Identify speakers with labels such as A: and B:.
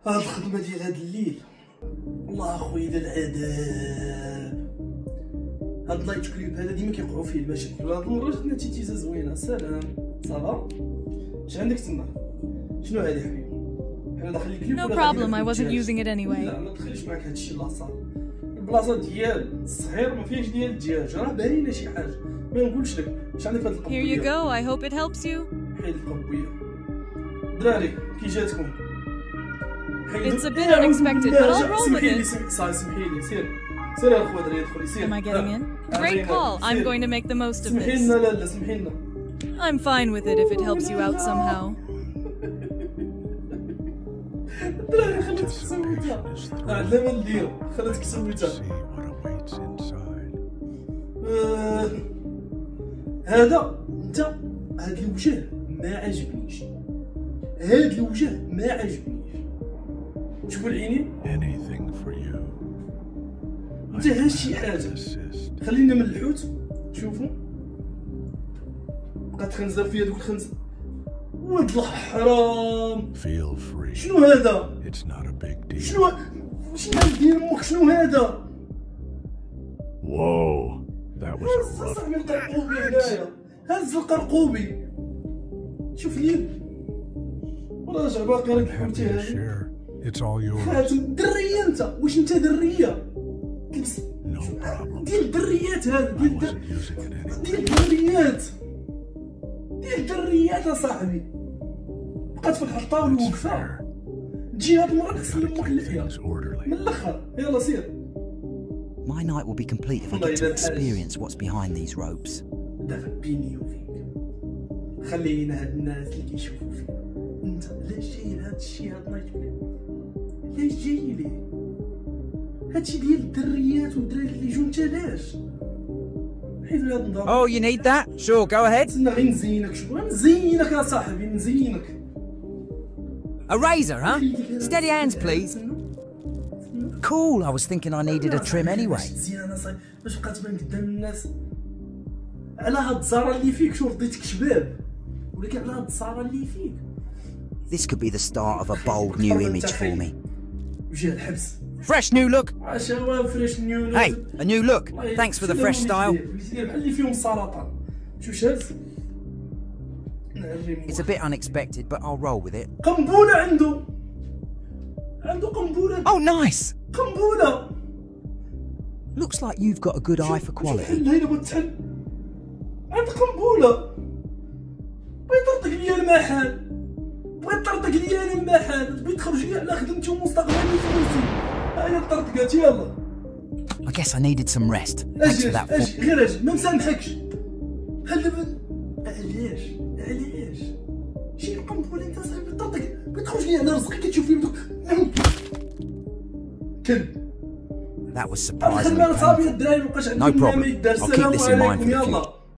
A: هاد الخدمة ديال هاد الليل والله اخويا ديال العذاب. هاد اللايت كليب هذا ديما كيوقعوا فيه المشاكل، هاد المرة جاتنا تيتيزا زوينة. سلام صافا. اش عندك تما؟ شنو هادي حبيبي؟ حنا داخلين كليب
B: No problem, I wasn't using it anyway.
A: لا ما تدخليش معاك هادشي لاصال. البلاصة ديال الصهير ما فيهاش ديال الدجاج، راه باينة شي حاجة. ما نقولش لك اش عندك في هاد القبوية.
B: Here you go, I hope it helps you.
A: حيد القبوية. دراري كي جاتكم؟
B: It's a bit unexpected, but I'll roll with it.
A: سمحيلي سير الخوة دراري ادخلي سير.
B: Am I getting in? Great call, I'm going to make the most of
A: سمحي
B: this.
A: لنا لا سمحي لنا.
B: I'm fine with it if it helps you out somehow.
A: دراري خليتك سويتها. لا ما ندير خليتك سويتها. هذا انت هاد الوجه ما عجبنيش، هاد الوجه ما عجبنيش. شوفوا العينين انت ها شي حاجه. خلينا من الحوت شوفوا بقات تخنزر فيا دوك الخنزه. ولد الحرام شنو هذا؟ شنو دير امك؟ شنو هذا؟
C: Whoa, that was a rough.
A: صاحبي القرقوبي هنايا، هز القرقوبي. شوف اليد وراجع باقي راك حوتي هذه.
C: It's all yours.
A: خاتم درية انت، واش انت درية؟ تلبس
C: No problem.
A: ديال الدريات هذا،
C: I wasn't using it anyway.
A: ديال الدريات اصاحبي. بقات فك الطاولة وقفة. تجي هاد المرة نغسل لك اللحية من الاخر. يلا سير.
D: My night will be complete if I get to experience what's behind these ropes.
A: دابا بيني وبينك خلينا هاد الناس اللي كيشوفوا فيك. انت علاش جاي لهاد الشيء هاد النايت كليب؟ علاش جاي ليه؟ هادشي ديال الدريات والدراري اللي جو. انت علاش؟ حيد هاد النظام.
D: Oh, you need that? Sure, go ahead.
A: استنى غير نزينك. شوف نزينك يا صاحبي نزينك.
D: A razor, huh? Steady hands, please. Cool, I was thinking I needed a trim anyway.
A: مزيانة صاحبي باش بقى تبان قدام الناس. على هاد الزهرة اللي فيك شو رديتك شباب، ولكن على هاد الزهرة اللي فيك.
D: This could be the start of a bold new image for me.
A: وجه الحبس.
D: Fresh new look.
A: عشان فريش نيو.
D: Hey, a new look. Thanks for the fresh style.
A: بحال اللي فيهم السرطان. شو شاز؟
D: It's a bit unexpected, but I'll roll with it.
A: قنبولة عنده قنبولة.
D: Oh, nice.
A: قنبولة.
D: Looks like you've got a good eye for quality.
A: هنا بتحل. عند قنبولة. بغيت تطرطق ليا المحل. بغيت تخرج لي على خدمتي ومستقبلي وفلوسي. هاي طرطقات يلا.
D: I guess I needed some rest. Thanks for that.
A: اجي غير اجي ما مسامحكش. بحال دابا علاش شي قنبولة انت صاحبي طرطق. بغيت تخرج لي على رزقي كتشوف فيه دوك كلب.
D: That was surprisingly
A: الخدمة صافي
D: painful.
A: الدراري مابقاش
D: No
A: عندكم ما
D: problem.
A: يدار.
D: I'll keep this in mind for the
A: يلا.
D: future.